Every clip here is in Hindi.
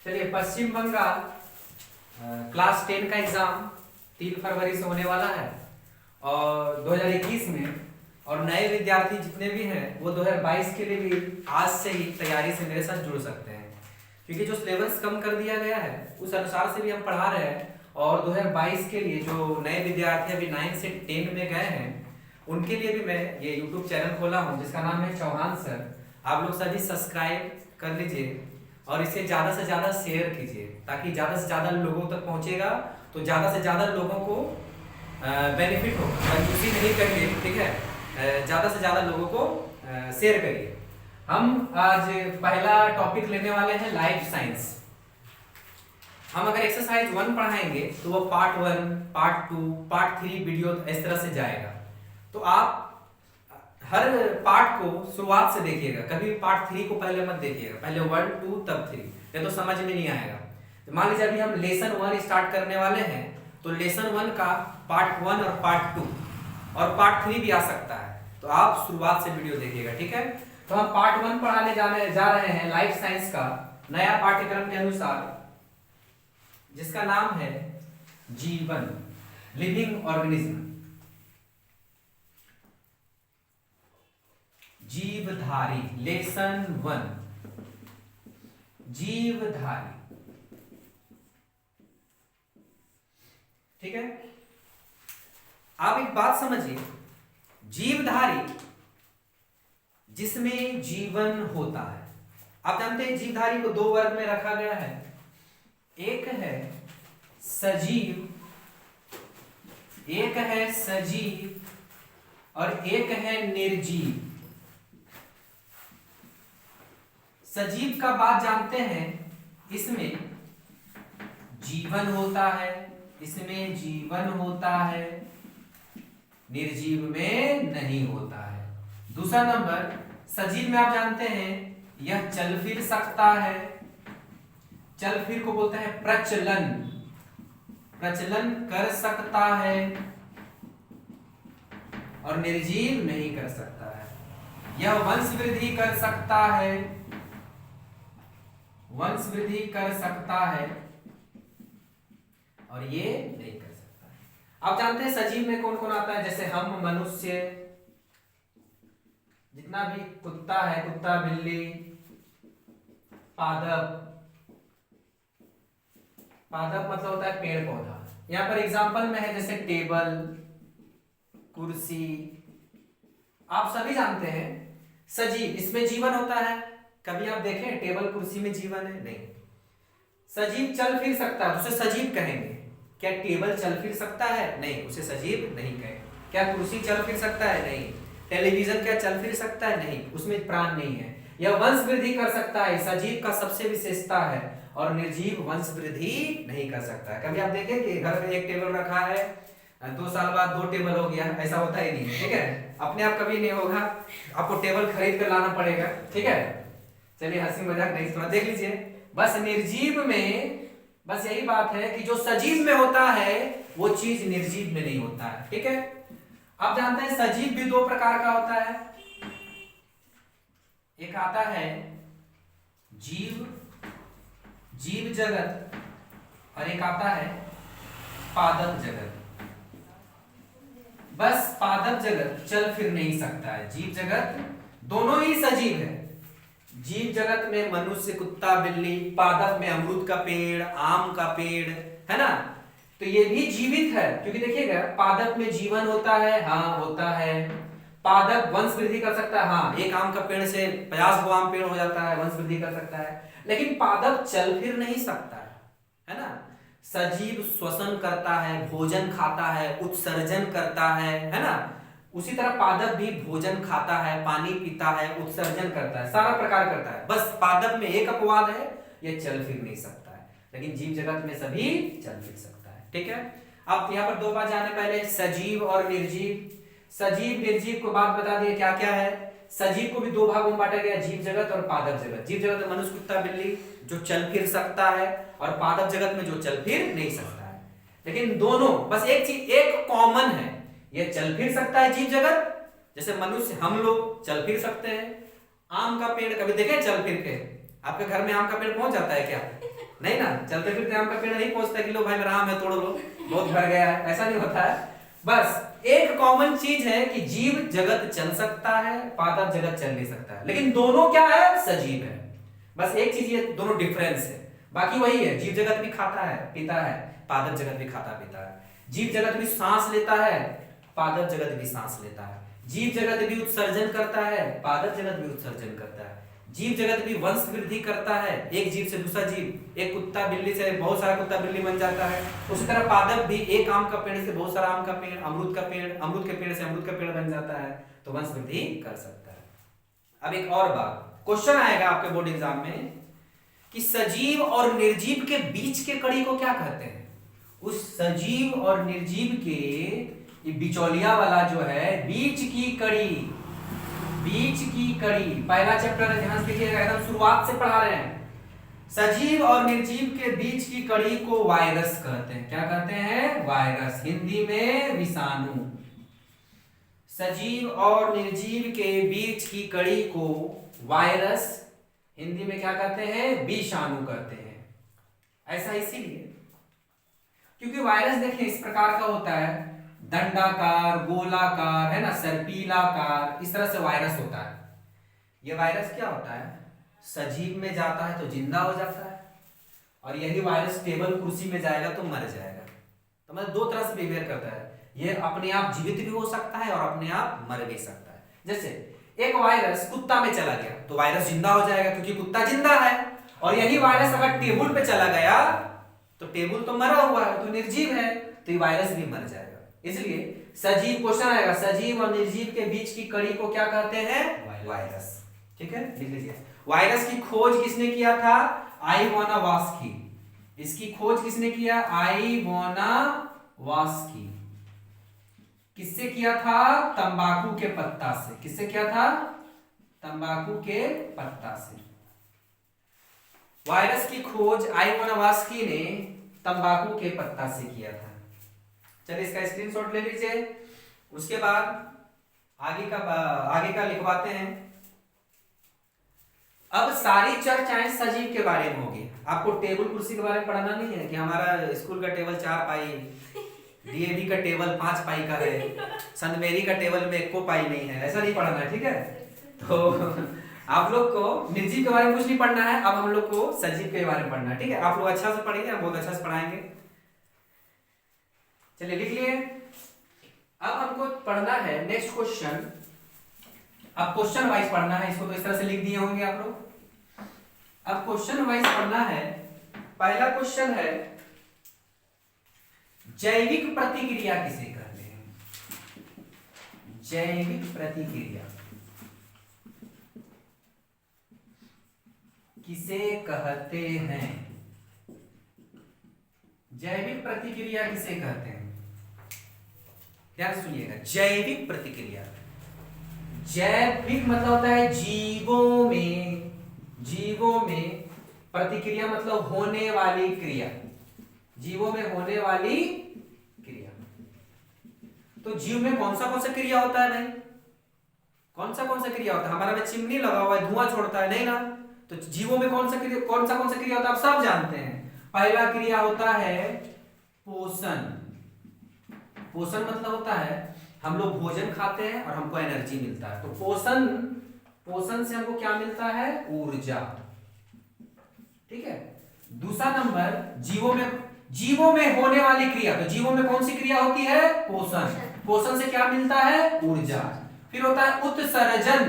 चलिए, पश्चिम बंगाल क्लास 10 का एग्जाम 3 फरवरी से होने वाला है और 2021 में, और नए विद्यार्थी जितने भी हैं वो 2022 के लिए भी आज से ही तैयारी से मेरे साथ जुड़ सकते हैं, क्योंकि जो सिलेबस कम कर दिया गया है उस अनुसार से भी हम पढ़ा रहे हैं। और 2022 के लिए जो नए विद्यार्थी अभी 9 से 10 में गए हैं उनके लिए भी मैं ये YouTube चैनल खोला हूँ जिसका नाम है चौहान सर। आप लोग सभी सब्सक्राइब कर लीजिए और इसे ज़्यादा से ज़्यादा शेयर कीजिए ताकि ज़्यादा से ज़्यादा लोगों तक पहुँचेगा तो ज़्यादा से ज़्यादा लोगों को बेनिफिट होगा। कंजूसी नहीं करिए, ठीक है, ज़्यादा से ज़्यादा लोगों को शेयर करिए। हम आज पहला टॉपिक लेने वाले हैं लाइफ साइंस। हम अगर एक्सरसाइज 1 पढ़ाएंगे तो वो पार्ट 1, पार्ट 2, पार्ट 3 वीडियो इस तरह से जाएगा। तो आप हर पार्ट को शुरुआत से देखिएगा, कभी पार्ट 3 को पहले मत देखिएगा, पहले 1, 2 तब 3, ये तो समझ में नहीं आएगा। तो मान लीजिए अभी हम लेसन 1 स्टार्ट करने वाले हैं तो लेसन 1 का पार्ट 1 और पार्ट 2 और पार्ट 3 भी आ सकता है, तो आप शुरुआत से वीडियो देखिएगा, ठीक है। तो हम पार्ट 1 पढ़ाने जा रहे हैं लाइफ साइंस का नया पाठ्यक्रम के अनुसार, जिसका नाम है जीवन, लिविंग ऑर्गेनिज्म, जीवधारी। लेसन 1 जीवधारी, ठीक है। आप एक बात समझिए, जीवधारी जिसमें जीवन होता है। आप जानते हैं जीवधारी को 2 वर्ग में रखा गया है, एक है सजीव, एक है सजीव और एक है निर्जीव। सजीव का बात जानते हैं, इसमें जीवन होता है, इसमें जीवन होता है, निर्जीव में नहीं होता है। दूसरा नंबर, सजीव में आप जानते हैं यह चल फिर सकता है, चल फिर को बोलते हैं प्रचलन, प्रचलन कर सकता है, और निर्जीव नहीं कर सकता है। यह वंश वृद्धि कर सकता है, वंश वृद्धि कर सकता है, और ये नहीं कर सकता है। आप जानते हैं सजीव में कौन कौन आता है, जैसे हम, मनुष्य, जितना भी कुत्ता है, कुत्ता, बिल्ली, पादप, पादप मतलब होता है पेड़ पौधा। यहां पर एग्जांपल में है जैसे टेबल, कुर्सी, आप सभी जानते हैं सजीव, इसमें जीवन होता है। कभी आप देखें टेबल कुर्सी में जीवन है? नहीं। सजीव चल फिर सकता है, उसे सजीव कहेंगे। क्या टेबल चल फिर सकता है? नहीं, उसे सजीव नहीं कहेंगे। क्या कुर्सी चल फिर सकता है? नहीं। टेलीविजन क्या चल फिर सकता है? नहीं, उसमें प्राण नहीं है। यह वंश वृद्धि कर सकता है, सजीव का सबसे विशेषता है, और निर्जीव वंश वृद्धि नहीं कर सकता है। कभी आप देखें कि घर में एक टेबल रखा है, 2 साल बाद 2 टेबल हो गया, ऐसा होता ही नहीं है, ठीक है। अपने आप कभी नहीं होगा, आपको टेबल खरीद कर लाना पड़ेगा, ठीक है। चलिए, हंसी मजाक नहीं, थोड़ा देख लीजिए। बस निर्जीव में बस यही बात है कि जो सजीव में होता है वो चीज निर्जीव में नहीं होता है, ठीक है। आप जानते हैं सजीव भी 2 प्रकार का होता है, एक आता है जीव, जीव जगत, और एक आता है पादप जगत। बस पादप जगत चल फिर नहीं सकता है, जीव जगत दोनों ही सजीव है। जीव जगत में मनुष्य, कुत्ता, बिल्ली, पादप में अमरूद का पेड़, आम का पेड़, है ना, तो ये भी जीवित है, क्योंकि देखिएगा पादप में जीवन होता है, हाँ होता है। पादप वंश वृद्धि कर सकता है, हाँ, एक आम का पेड़ से 50 गो आम पेड़ हो जाता है, वंश वृद्धि कर सकता है। लेकिन पादप चल फिर नहीं सकता है ना। सजीव श्वसन करता है, भोजन खाता है, उत्सर्जन करता है ना। उसी तरह पादप भी भोजन खाता है, पानी पीता है, उत्सर्जन करता है, सारा प्रकार करता है। बस पादप में एक अपवाद है, ये चल फिर नहीं सकता है, लेकिन जीव जगत में सभी चल फिर सकता है, ठीक है। अब यहाँ पर 2 बात जाने पहले, सजीव और निर्जीव। सजीव निर्जीव को बात बता दिए क्या क्या है। सजीव को भी 2 भागों में बांटा गया, जीव जगत और पादप जगत। जीव जगत में मनुष्य, कुत्ता, बिल्ली जो चल फिर सकता है, और पादप जगत में जो चल फिर नहीं सकता है। लेकिन दोनों बस एक चीज, एक कॉमन है, ये चल फिर सकता है जीव जगत, जैसे मनुष्य, हम लोग चल फिर सकते हैं। आम का पेड़ कभी देखे चल फिर के? आपके घर में आम का पेड़ पहुंच जाता है क्या? नहीं ना, चलते फिरते आम का पेड़ नहीं पहुंचता कि लो भाई मेरा आम है तोड़ लो, बहुत भर गया है, ऐसा नहीं होता है। बस एक कॉमन चीज है कि जीव जगत चल सकता है, पादप जगत चल नहीं सकता है, लेकिन दोनों क्या है, सजीव है। बस एक चीज, ये दोनों डिफरेंस है, बाकी वही है। जीव जगत भी खाता है पीता है, पादप जगत भी खाता पीता है। जीव जगत भी सांस लेता है, पादप जगत भी सांस लेता है। जीव जगत भी उत्सर्जन करता है, पादप जगत भी उत्सर्जन करता है। जीव जगत भी वंश वृद्धि करता है, एक जीव से दूसरा जीव, एक कुत्ता बिल्ली से बहुत सारा कुत्ता बिल्ली बन जाता है। उसी तरह पादप भी एक आम का पेड़ से बहुत सारा आम का पेड़, अमरूद का पेड़, अमरूद के पेड़ से अमरूद का पेड़ बन जाता है, तो वंश वृद्धि कर सकता है। अब एक और बात, क्वेश्चन आएगा आपके बोर्ड एग्जाम में कि सजीव और निर्जीव के बीच के कड़ी को क्या कहते हैं। उस सजीव और निर्जीव के ये बिचौलिया वाला जो है, बीच की कड़ी, बीच की कड़ी, पहला चैप्टर है, ध्यान से देखिएगा, एकदम शुरुआत से पढ़ा रहे हैं। सजीव और निर्जीव के बीच की कड़ी को वायरस कहते हैं। क्या कहते हैं, वायरस, हिंदी में विषाणु। सजीव और निर्जीव के बीच की कड़ी को वायरस, हिंदी में क्या कहते हैं, विषाणु कहते हैं। ऐसा इसीलिए क्योंकि वायरस देखिए इस प्रकार का होता है, दंडाकार, गोलाकार, है ना, सर्पीलाकार, इस तरह से वायरस होता है। ये वायरस क्या होता है, सजीव में जाता है तो जिंदा हो जाता है, और यही वायरस टेबल कुर्सी में जाएगा तो मर जाएगा। तो मतलब दो तरह से बिहेवियर करता है, ये अपने आप जीवित भी हो सकता है और अपने आप मर भी सकता है। जैसे एक वायरस कुत्ता में चला गया तो वायरस जिंदा हो जाएगा क्योंकि कुत्ता जिंदा है, और यही वायरस अगर टेबल पे चला गया तो टेबल तो मरा हुआ है, तो निर्जीव है, तो ये वायरस भी मर जाएगा। इसलिए सजीव, क्वेश्चन आएगा, सजीव और निर्जीव के बीच की कड़ी को क्या कहते हैं, वायरस। ठीक है, लिख लीजिए। वायरस की खोज किसने किया था, आइवानोवास्की। इसकी खोज किसने किया, आइवानोवास्की। किससे किया था, तंबाकू के पत्ता से। किससे किया था, तंबाकू के पत्ता से। वायरस की खोज आइवानोवास्की ने तंबाकू के पत्ता से किया था। चलिए इसका स्क्रीनशॉट ले लीजिए। उसके बाद आगे का लिखवाते हैं। अब सारी चर्चाएं सजीव के बारे में होगी। आपको टेबल कुर्सी के बारे में पढ़ना नहीं है कि हमारा स्कूल का टेबल 4 पाई, डीएवी का टेबल 5 पाई का है, सनमेरी का टेबल में 1 पाई नहीं है, ऐसा नहीं पढ़ना है। ठीक है, तो आप लोग को निर्जीव के बारे में कुछ नहीं पढ़ना है, अब हम लोग को सजीव के बारे में पढ़ना है। ठीक है, आप लोग अच्छा से पढ़िए, हम बहुत अच्छा से पढ़ाएंगे। चलिए लिख लिए। अब हमको पढ़ना है नेक्स्ट क्वेश्चन। अब क्वेश्चन वाइज पढ़ना है, इसको तो इस तरह से लिख दिए होंगे आप लोग। अब क्वेश्चन वाइज पढ़ना है। पहला क्वेश्चन है, जैविक प्रतिक्रिया किसे कहते हैं, जैविक प्रतिक्रिया किसे कहते हैं, जैविक प्रतिक्रिया किसे कहते हैं। ध्यान सुनिएगा, जैविक प्रतिक्रिया, जैविक मतलब होता है जीवों में, जीवों में, प्रतिक्रिया मतलब होने वाली क्रिया, जीवों में होने वाली क्रिया। तो जीव में कौन सा क्रिया होता है भाई, कौन सा क्रिया होता है। हमारा में चिमनी लगा हुआ है, धुआं छोड़ता है, नहीं ना। तो जीवों में कौन सा क्रिया होता है, आप सब जानते हैं। पहला क्रिया होता है पोषण। पोषण मतलब होता है हम लोग भोजन खाते हैं और हमको एनर्जी मिलता है, तो पोषण से हमको क्या मिलता है, ऊर्जा। ठीक है। दूसरा नंबर, जीवों में होने वाली क्रिया, तो जीवों में कौन सी क्रिया होती है, पोषण। पोषण से क्या मिलता है, ऊर्जा। फिर होता है उत्सर्जन।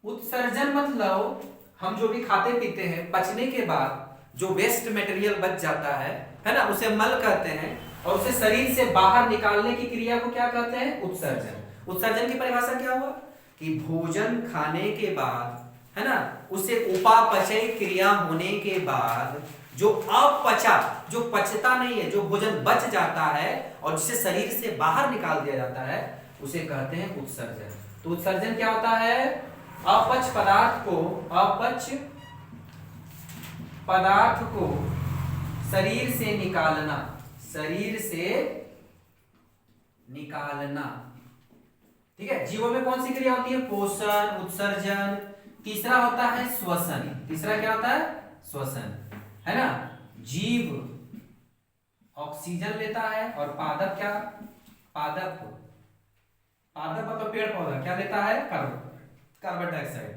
उत्सर्जन मतलब हम जो भी खाते पीते हैं, पचने के बाद जो वेस्ट मटेरियल बच जाता है ना, उसे मल कहते हैं, और उसे शरीर से बाहर निकालने की क्रिया को क्या कहते हैं, उत्सर्जन। उत्सर्जन की परिभाषा क्या हुआ कि भोजन खाने के बाद, है ना, उसे उपापचय क्रिया होने के बाद जो अपचा, जो पचता नहीं है, जो भोजन बच जाता है और जिसे शरीर से बाहर निकाल दिया जाता है, उसे कहते हैं उत्सर्जन। तो उत्सर्जन क्या होता है, अपच पदार्थ को शरीर से निकालना, शरीर से निकालना। ठीक है। जीवों में कौन सी क्रिया होती है, पोषण, उत्सर्जन, तीसरा होता है श्वसन। तीसरा क्या होता है? श्वसन, है ना। जीव ऑक्सीजन लेता है और पादप क्या? पादप, पादप मतलब पेड़ पौधा क्या लेता है? Carbon dioxide.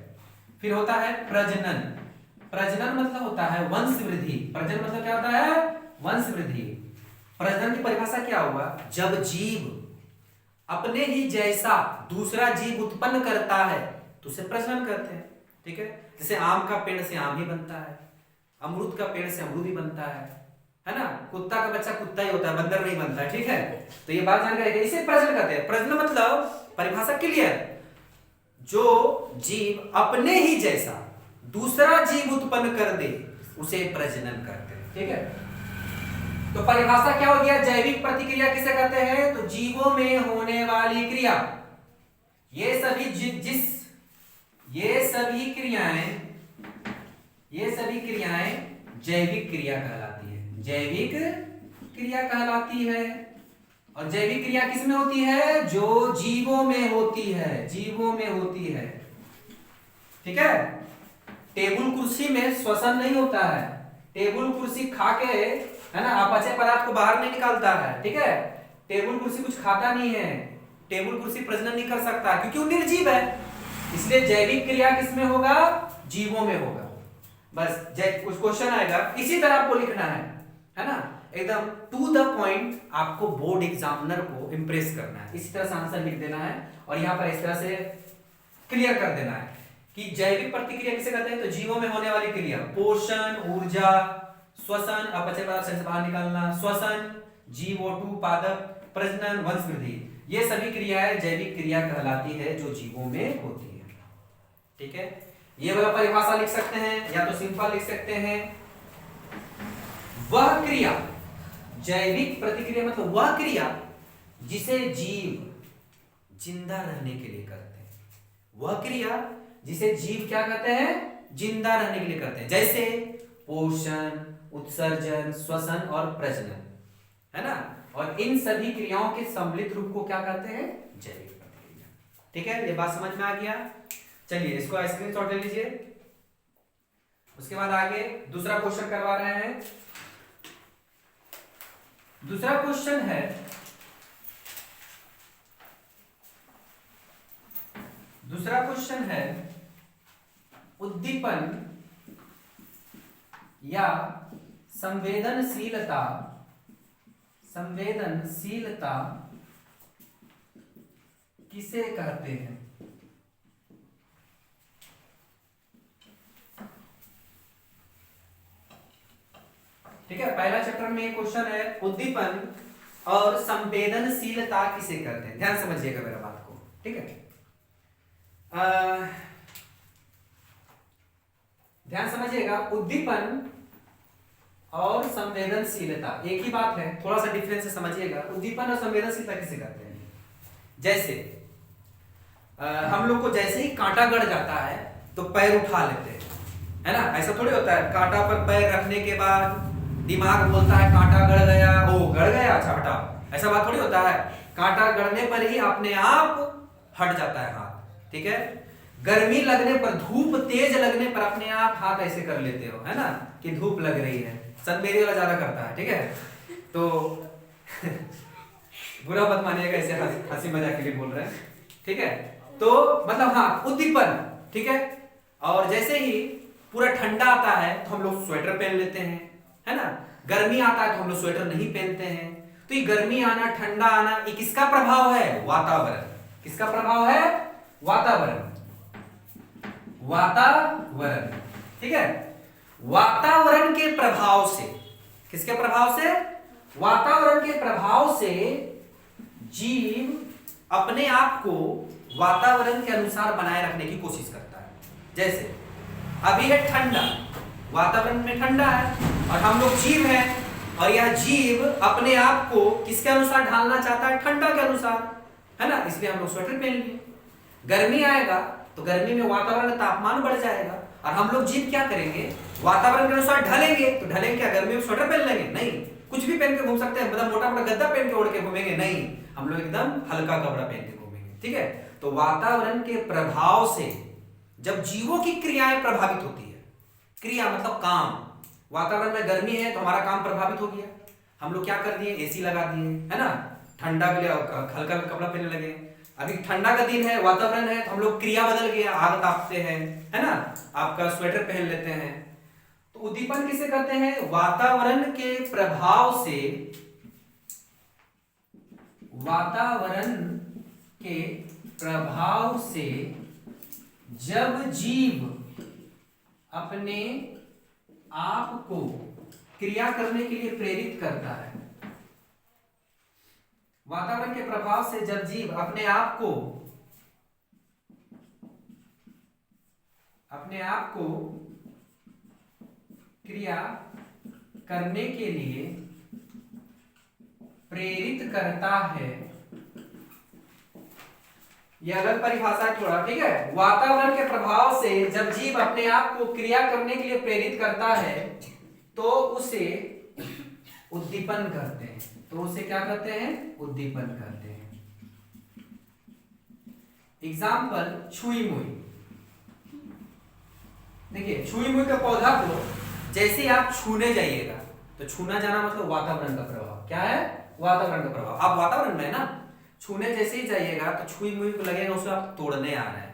फिर होता है प्रजनन। प्रजनन मतलब होता है वंश वृद्धि। प्रजनन मतलब क्या होता है? वंश वृद्धि। प्रजनन की परिभाषा क्या हुआ? जब जीव अपने ही जैसा दूसरा जीव उत्पन्न करता है तो उसे प्रजनन कहते हैं। ठीक है, जैसे आम का पेड़ से आम ही बनता है, अमरूद का पेड़ से अमरूद ही बनता है ना। कुत्ता का बच्चा कुत्ता ही होता है, बंदर नहीं बनता है। ठीक है, तो ये बात जानकारी है, इसे प्रजनन कहते हैं। प्रजनन मतलब परिभाषा क्लियर, जो जीव अपने ही जैसा दूसरा जीव उत्पन्न कर दे उसे प्रजनन करते हैं। ठीक है, तो परिभाषा क्या हो गया? जैविक प्रतिक्रिया किसे कहते हैं? तो जीवों में होने वाली क्रिया। ये सभी क्रियाएं जैविक क्रिया कहलाती है। जैविक क्रिया कहलाती है। और जैविक क्रिया किसमें होती है? जो जीवों में होती है, जीवों में होती है। ठीक है, टेबुल कुर्सी में श्वसन नहीं होता है। टेबुल कुर्सी खा के, है ना, अपचय पदार्थ को बाहर नहीं निकालता है। ठीक है, टेबुल कुर्सी कुछ खाता नहीं है, टेबुल कुर्सी प्रजनन नहीं कर सकता क्योंकि वो निर्जीव है। इसलिए जैविक क्रिया किसमें होगा? जीवों में होगा। बस कुछ क्वेश्चन आएगा, इसी तरह आपको लिखना है ना, एकदम टू द पॉइंट। आपको बोर्ड एग्जामिनर को इंप्रेस करना है, इसी तरह से आंसर लिख देना है और यहां पर इस तरह से क्लियर कर देना है कि जैविक प्रतिक्रिया किसे कहते हैं? तो जीवों में होने वाली क्रिया, पोषण, ऊर्जा, श्वसन, अपचय पदार्थ से बाहर निकालना, श्वसन, जीव-O2, पादप, प्रजनन, वंश वृद्धि, ये सभी क्रियाएं जैविक क्रिया कहलाती है जो जीवों में होती है। ठीक है, ये वाला परिभाषा लिख सकते हैं या तो सिंपल लिख सकते हैं, वह क्रिया, जैविक प्रतिक्रिया मतलब वह क्रिया जिसे जीव जिंदा रहने के लिए करते हैं। वह क्रिया जिसे जीव क्या कहते हैं? जिंदा रहने के लिए करते हैं, जैसे पोषण, उत्सर्जन, श्वसन और प्रजनन, है ना। और इन सभी क्रियाओं के सम्मिलित रूप को क्या कहते हैं? जैविक प्रतिक्रिया। ठीक है, ये बात समझ में आ गया। चलिए इसको स्क्रीनशॉट ले लीजिए। उसके बाद आगे दूसरा क्वेश्चन करवा रहे हैं। दूसरा क्वेश्चन है, उद्दीपन या संवेदनशीलता किसे कहते हैं? ठीक है, पहला चैप्टर में एक क्वेश्चन है, उद्दीपन और संवेदनशीलता किसे कहते हैं? ध्यान समझिएगा मेरा बात को। ठीक है, ध्यान समझिएगा, उद्दीपन और संवेदनशीलता एक ही बात है, थोड़ा सा डिफरेंस से समझिएगा। उद्दीपन और संवेदनशीलता किसे कहते हैं? जैसे हम लोग को जैसे ही कांटा गड़ जाता है तो पैर उठा लेते हैं, है ना। ऐसा थोड़ी होता है, कांटा पर पैर रखने के बाद दिमाग बोलता है कांटा गड़ गया, ओ गड़ गया, अच्छा हटाओ, ऐसा बात थोड़ी होता है। कांटा गड़ने पर ही अपने आप हट जाता है हाथ। ठीक है, गर्मी लगने पर, धूप तेज लगने पर अपने आप हाथ ऐसे कर लेते हो, है ना, कि धूप लग रही है। सनमेरी वाला ज्यादा करता है। ठीक है, तो बुरा मत मानिएगा, ऐसे हंसी मजाक के लिए बोल रहे हैं। ठीक है, तो मतलब हाँ, उद्दीपन। ठीक है, और जैसे ही पूरा ठंडा आता है तो हम लोग स्वेटर पहन लेते हैं, है ना। गर्मी आता है तो हम लोग स्वेटर नहीं पहनते हैं। तो ये गर्मी आना, ठंडा आना, ये किसका प्रभाव है? वातावरण। किसका प्रभाव है? वातावरण। ठीक है, वातावरण के प्रभाव से, किसके प्रभाव से? वातावरण के प्रभाव से जीव अपने आप को वातावरण के अनुसार बनाए रखने की कोशिश करता है। जैसे अभी है ठंडा, वातावरण में ठंडा है और हम लोग जीव हैं, और यह जीव अपने आप को किसके अनुसार ढालना चाहता है? ठंडा के अनुसार, है ना। इसलिए हम लोग स्वेटर पहन लिए। गर्मी आएगा तो गर्मी में वातावरण का तापमान बढ़ जाएगा और हम लोग जीव क्या करेंगे? वातावरण के अनुसार ढलेंगे। तो ढलेंगे क्या? गर्मी में स्वेटर पहन लेंगे? नहीं, कुछ भी पहन के घूम सकते हैं, मतलब मोटा मोटा गद्दा पहन के ओढ़ के घूमेंगे? नहीं, हम लोग एकदम हल्का कपड़ा पहन के घूमेंगे। ठीक है, तो वातावरण के प्रभाव से जब जीवों की क्रियाएं प्रभावित होती है। क्रिया मतलब काम। वातावरण में गर्मी है तो हमारा काम प्रभावित हो गया, हम लोग क्या कर दिए, एसी लगा दिए, है ना, ठंडा के लिए हल्का कपड़ा पहनने लगे। अभी ठंडा का दिन है, वातावरण है, तो हम लोग क्रिया बदल गया, आग तापते हैं, है ना, आपका स्वेटर पहन लेते हैं। तो उद्दीपन किसे कहते हैं, वातावरण के प्रभाव से, वातावरण के प्रभाव से जब जीव अपने आप को क्रिया करने के लिए प्रेरित करता है। वातावरण के प्रभाव से जब जीव अपने आप को क्रिया करने के लिए प्रेरित करता है। यह अलग परिभाषा है थोड़ा, ठीक है। वातावरण के प्रभाव से जब जीव अपने आप को क्रिया करने के लिए प्रेरित करता है तो उसे उद्दीपन कहते हैं। तो उसे क्या कहते हैं, उद्दीपन कहते हैं। एग्जाम्पल, छुई मुई। देखिए, छुई मुई के पौधा को जैसे आप छूने जाइएगा, तो छूना जाना मतलब वातावरण का प्रभाव। क्या है, वातावरण का प्रभाव। आप वातावरण में है ना, छूने जैसे ही जाइएगा तो छुई मुई को लगेगा उसे आप तोड़ने आ रहे हैं,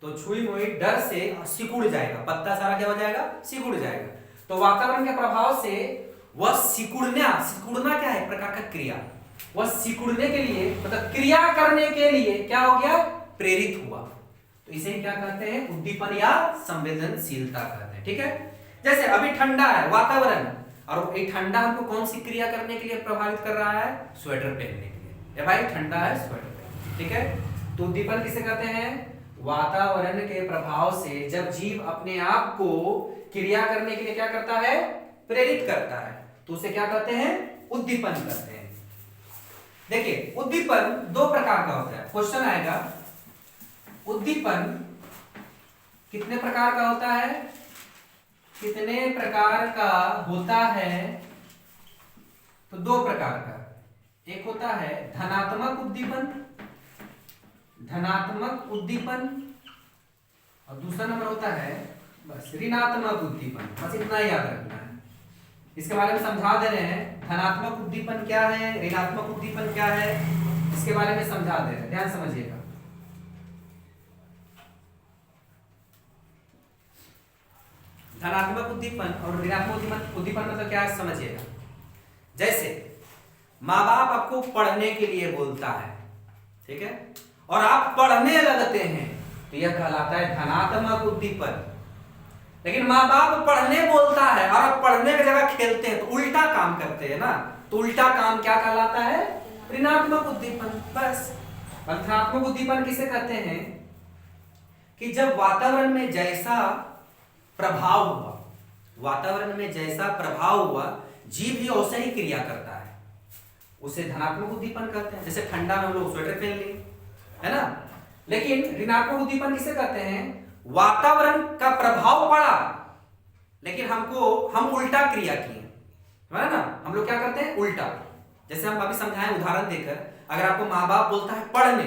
तो छुई मुई डर से सिकुड़ जाएगा, पत्ता सारा क्या हो जाएगा, सिकुड़ जाएगा। तो वातावरण के प्रभाव से वह सिकुड़ना क्या है, एक प्रकार का क्रिया। वह सिकुड़ने के लिए मतलब क्रिया करने के लिए क्या हो गया, प्रेरित हुआ। तो इसे क्या कहते हैं, उद्दीपन या संवेदनशीलता कहते हैं, ठीक है। जैसे अभी ठंडा है वातावरण, और ये ठंडा हमको कौन सी क्रिया करने के लिए प्रभावित कर रहा है, स्वेटर पहनने के लिए। भाई ठंडा है, स्वेटर पहन, ठीक है। तो उद्दीपन किसे कहते हैं, वातावरण के प्रभाव से जब जीव अपने आप को क्रिया करने के लिए क्या करता है, प्रेरित करता है, तो उसे क्या कहते हैं, उद्दीपन कहते हैं। देखिए, उद्दीपन दो प्रकार का होता है। क्वेश्चन आएगा, उद्दीपन कितने प्रकार का होता है, कितने प्रकार का होता है, तो दो प्रकार का। एक होता है धनात्मक उद्दीपन, धनात्मक उद्दीपन, और दूसरा नंबर होता है बस ऋणात्मक उद्दीपन। बस इतना याद रखना है, इसके बारे में समझा दे रहे हैं। धनात्मक उद्दीपन क्या है, ऋणात्मक उद्दीपन क्या है, इसके बारे में समझा दे रहे हैं, ध्यान समझिएगा। धनात्मक उद्दीपन और ऋणात्मक उद्दीपन मतलब क्या है, समझिएगा। जैसे माँ बाप आपको पढ़ने के लिए बोलता है, ठीक है, और आप पढ़ने लगते हैं, तो यह कहलाता है धनात्मक उद्दीपन। लेकिन माँ बाप पढ़ने बोलता है और आप पढ़ने की जगह खेलते हैं, तो उल्टा काम करते हैं ना, तो उल्टा काम क्या कहलाता है, ऋणात्मक उद्दीपन। बस धनात्मक उद्दीपन किसे कहते हैं, कि जब वातावरण में जैसा प्रभाव हुआ, वातावरण में जैसा प्रभाव हुआ, जीव भी वैसे ही क्रिया करता है, उसे धनात्मक उद्दीपन कहते हैं। जैसे ठंडा में हम लोग स्वेटर पहन लिए, है ना। लेकिन ऋणात्मक उद्दीपन किसे कहते हैं, वातावरण का प्रभाव पड़ा लेकिन हम उल्टा क्रिया किए, है ना। हम लोग क्या करते हैं, उल्टा। जैसे हम अभी समझाएं उदाहरण देकर, अगर आपको माँ बाप बोलता है पढ़ने,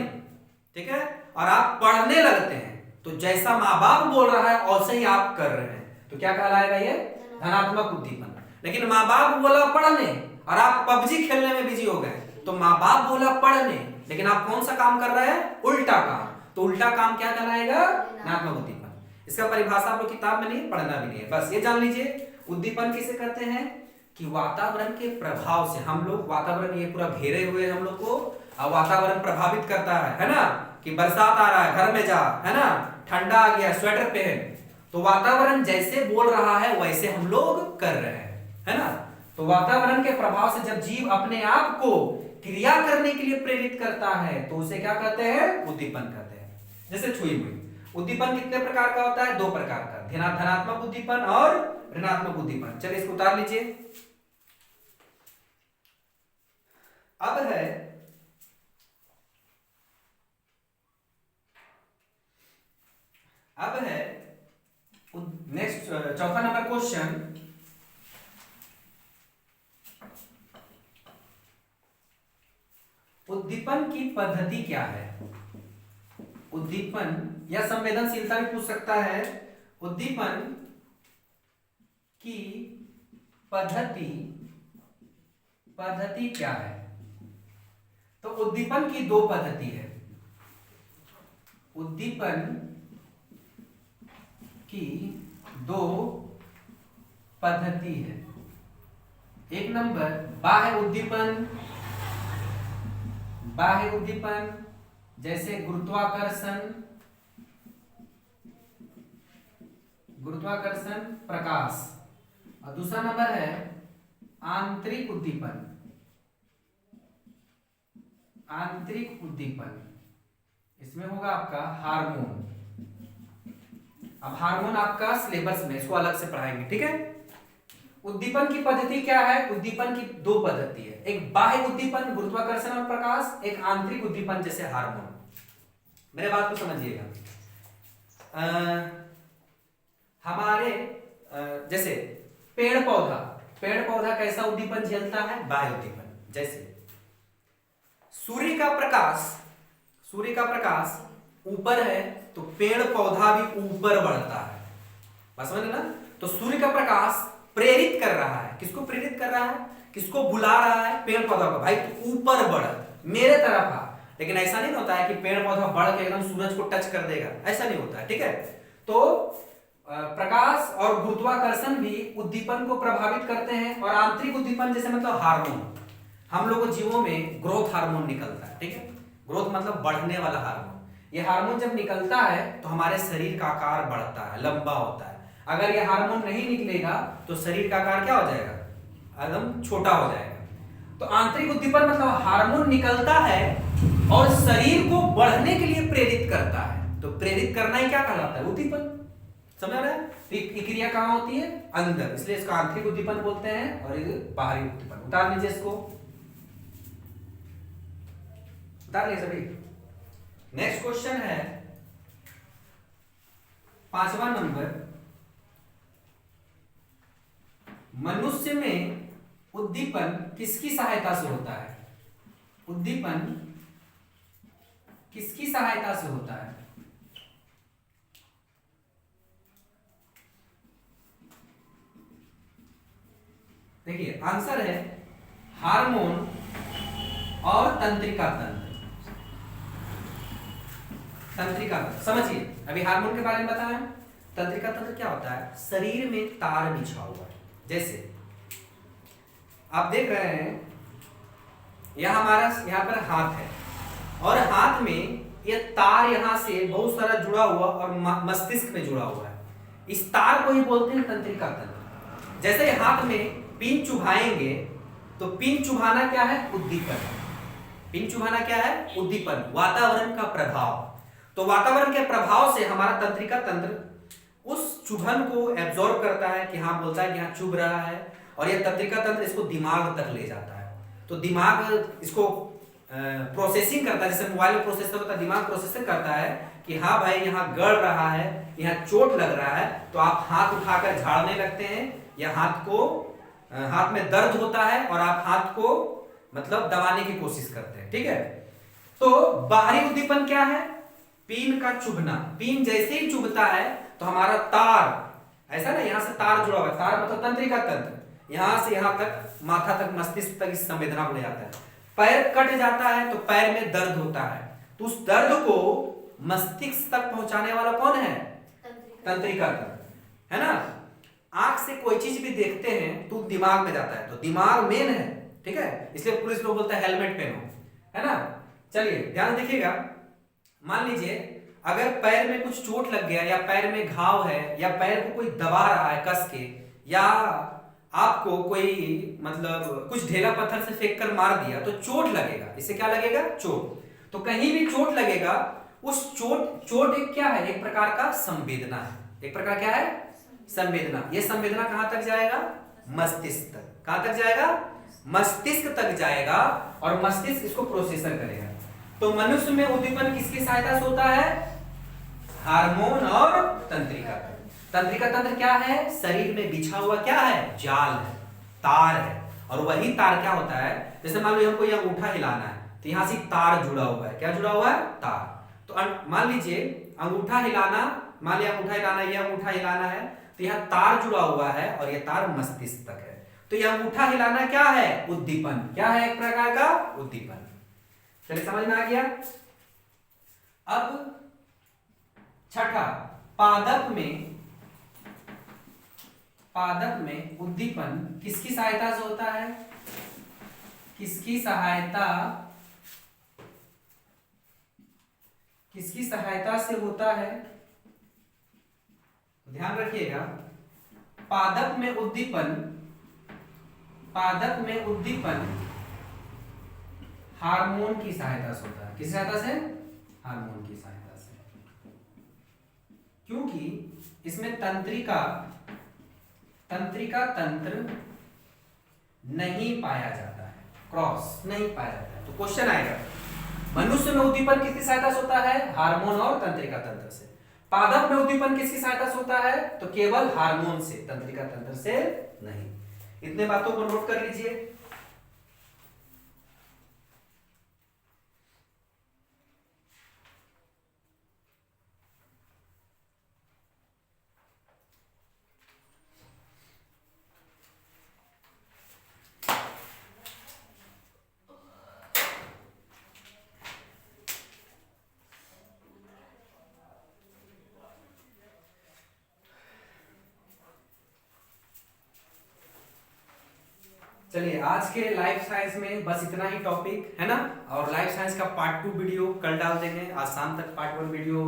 ठीक है, और आप पढ़ने लगते हैं, तो जैसा माँ बाप बोल रहा है वैसे ही आप कर रहे हैं, तो क्या कहलाएगा, ये धनात्मक उद्दीपन। लेकिन माँ बाप बोला पढ़ने और आप पबजी खेलने में बिजी हो गए, तो माँ बाप बोला पढ़ने लेकिन आप कौन सा काम कर रहे हैं, उल्टा काम, तो उल्टा काम क्या कहलाएगा, धनात्मक उद्दीपन। इसका परिभाषा आप लोग किताब में नहीं, पढ़ना भी नहीं है, बस ये जान लीजिए। उद्दीपन किसे कहते हैं, कि वातावरण के प्रभाव से, हम लोग वातावरण ये पूरा घेरे हुए हम लोग को, और वातावरण प्रभावित करता है ना, कि बरसात आ रहा है घर में जा, है ना, ठंडा आ गया स्वेटर पहन, तो वातावरण जैसे बोल रहा है वैसे हम लोग कर रहे हैं, है ना। तो वातावरण के प्रभाव से जब जीव अपने आप को क्रिया करने के लिए प्रेरित करता है, तो उसे क्या कहते हैं, उद्दीपन कहते हैं। जैसे छुई हुई, उद्दीपन कितने प्रकार का होता है, दो प्रकार का, धनात्मक उद्दीपन और ऋणात्मक उद्दीपन। चलिए इसको उतार लीजिए। अब है नेक्स्ट चौथा नंबर क्वेश्चन, उद्दीपन की पद्धति क्या है। उद्दीपन या संवेदनशीलता भी पूछ सकता है। उद्दीपन की पद्धति पद्धति क्या है? तो उद्दीपन की दो पद्धति है। उद्दीपन की दो पद्धति है। एक नंबर बाह्य उद्दीपन, बाह्य उद्दीपन जैसे गुरुत्वाकर्षण, गुरुत्वाकर्षण, प्रकाश। और दूसरा नंबर है आंतरिक उद्दीपन, आंतरिक उद्दीपन। इसमें होगा आपका हार्मोन। अब हार्मोन आपका सिलेबस में, इसको अलग से पढ़ाएंगे, ठीक है। उद्दीपन की पद्धति क्या है? उद्दीपन की दो पद्धति है, एक बाह्य उद्दीपन गुरुत्वाकर्षण और प्रकाश, एक आंतरिक उद्दीपन जैसे हार्मोन। मेरे बात को समझिएगा। हमारे जैसे पेड़ पौधा, पेड़ पौधा कैसा उद्दीपन झेलता है? बाह्य उद्दीपन। जैसे सूर्य का प्रकाश, सूर्य का प्रकाश ऊपर है तो पेड़ पौधा भी ऊपर बढ़ता है, बस समझ ना। तो सूर्य का प्रकाश प्रेरित कर रहा है, किसको प्रेरित कर रहा है? किसको बुला रहा है? पेड़ पौधा को, भाई तू ऊपर बढ़, मेरे तरफ आ। लेकिन ऐसा नहीं होता है कि पेड़ पौधा बढ़ के एकदम सूरज को टच कर देगा, ऐसा नहीं होता है, ठीक है। तो प्रकाश और गुरुत्वाकर्षण भी उद्दीपन को प्रभावित करते हैं। और आंतरिक उद्दीपन जैसे मतलब हार्मोन, हम लोगों जीवों में ग्रोथ हार्मोन निकलता है, ठीक है। ग्रोथ मतलब बढ़ने वाला हार्मोन। ये हार्मोन जब निकलता है तो हमारे शरीर का आकार बढ़ता है, लंबा होता है। अगर ये हार्मोन नहीं निकलेगा तो शरीर का आकार क्या हो जाएगा? एकदम छोटा हो जाएगा। तो आंतरिक उद्दीपन मतलब हार्मोन निकलता है और शरीर को बढ़ने के लिए प्रेरित करता है। तो प्रेरित करना ही क्या कहलाता है? उद्दीपन। समझ रहे हैं? ये क्रिया कहाँ होती है? अंदर, इसलिए इसको आंतरिक उद्दीपन बोलते हैं और ये बाहरी उद्दीपन। उतार लीजिए इसको, उतार लीजिए सभी। नेक्स्ट क्वेश्चन है 5वां नंबर, मनुष्य में उद्दीपन किसकी सहायता से होता है? उद्दीपन किसकी सहायता से होता है? देखिए आंसर है हार्मोन और तंत्रिका तंत्र। तंत्रिका तंत्र समझिए, अभी हार्मोन के बारे में बताया। तंत्रिका तंत्र क्या होता है? शरीर में तार बिछा हुआ है। जैसे आप देख रहे हैं यह हमारा यहाँ पर हाथ है और हाथ में यह तार यहाँ से बहुत सारा जुड़ा हुआ और मस्तिष्क में जुड़ा हुआ है। इस तार को ही बोलते हैं तंत्रिका तंत्र। जैसे हाथ में पिन चुभाएंगे तो पिन चुभाना क्या है? उद्दीपन। पिन चुभाना क्या है? उद्दीपन, वातावरण का प्रभाव। तो वातावरण के प्रभाव से हमारा तंत्रिका तंत्र उस चुभन को एब्जॉर्ब करता है कि हाँ, बोलता है कि हाँ चुभ रहा है, और यह तंत्रिका तंत्र इसको दिमाग तक ले जाता है। तो दिमाग इसको प्रोसेसिंग करता है, जैसे मोबाइल में प्रोसेसर होता है, दिमाग प्रोसेसिंग करता है कि हाँ भाई यहाँ गड़ रहा है, यहाँ चोट लग रहा है, तो आप हाथ उठाकर झाड़ने लगते हैं, या हाथ में दर्द होता है और आप हाथ को मतलब दबाने की कोशिश करते हैं, ठीक है। तो बाहरी उद्दीपन क्या है? पिन का चुभना। पिन जैसे ही चुभता है तो हमारा तार, ऐसा ना, यहाँ से तार जुड़ा हुआ है, तार मतलब तंत्रिका तंत्र, यहां से यहां तक, माथा तक, मस्तिष्क तक इस संवेदना को ले जाता है। पैर कट जाता है तो पैर में दर्द होता है, तो उस दर्द को मस्तिष्क तक पहुंचाने वाला कौन है? तंत्रिका तंत्र, है ना। आंख से कोई चीज भी देखते हैं तो दिमाग में जाता है, तो दिमाग मेन है, ठीक है। इसलिए पुलिस लोग बोलते हैं हेलमेट पहनो, है ना। चलिए ध्यान देखिएगा, मान लीजिए अगर पैर में कुछ चोट लग गया, या पैर में घाव है, या पैर को कोई दबा रहा है कस के, या आपको कोई मतलब कुछ ढेला पत्थर से फेंक कर मार दिया तो चोट लगेगा। इससे क्या लगेगा? चोट। तो कहीं भी चोट लगेगा, उस चोट एक क्या है? एक प्रकार का संवेदना है। एक प्रकार क्या है? संवेदना। यह संवेदना कहां तक जाएगा? मस्तिष्क तक। कहां तक जाएगा? मस्तिष्क तक जाएगा, और मस्तिष्क इसको प्रोसेसर करेगा। तो मनुष्य में उद्दीपन किसकी सहायता से होता है? हार्मोन और तंत्रिका तंत्र। तंत्रिका तंत्र क्या है? शरीर में बिछा हुआ क्या है? जाल है, तार है। और वही तार क्या होता है? जैसे मान लो हमको यह अंगूठा हिलाना है, तो यहां से तार जुड़ा हुआ है। क्या जुड़ा हुआ है? तार। तो मान लीजिए अंगूठा हिलाना, मान लिया अंगूठा हिलाना, ये अंगूठा हिलाना है, तो यहाँ तार जुड़ा हुआ है और ये तार मस्तिष्क तक है। तो ये अंगूठा हिलाना क्या है? उद्दीपन। क्या है? एक प्रकार का उद्दीपन। चलिए समझ में आ गया। अब छठा, पादप में उद्दीपन किसकी सहायता से होता है? किसकी सहायता से होता है? ध्यान रखिएगा, पादप में उद्दीपन हार्मोन की सहायता से होता है। किस सहायता से? हार्मोन की सहायता से। क्योंकि इसमें तंत्रिका तंत्र नहीं पाया जाता है, क्रॉस नहीं पाया जाता है। तो क्वेश्चन आएगा, मनुष्य में उद्दीपन किसकी सहायता से होता है? हार्मोन और तंत्रिका तंत्र से। पादप में उद्दीपन किसकी सहायता से होता है? तो केवल हार्मोन से, तंत्रिका तंत्र से नहीं। इतने बातों को नोट कर लीजिए। चलिए आज के लाइफ साइंस में बस इतना ही टॉपिक है ना। और लाइफ साइंस का पार्ट 2 वीडियो कल डाल देंगे। आज शाम तक पार्ट 1 वीडियो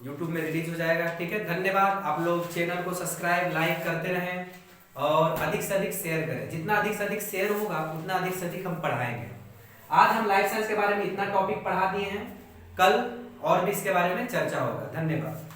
यूट्यूब में रिलीज हो जाएगा। ठीक है, धन्यवाद। आप लोग चैनल को सब्सक्राइब लाइक करते रहें और अधिक से अधिक शेयर करें। जितना अधिक से अधिक शेयर होगा उतना अधिक से अधिक हम पढ़ाएंगे। आज हम लाइफ साइंस के बारे में इतना टॉपिक पढ़ा दिए हैं, कल और भी इसके बारे में चर्चा होगा। धन्यवाद।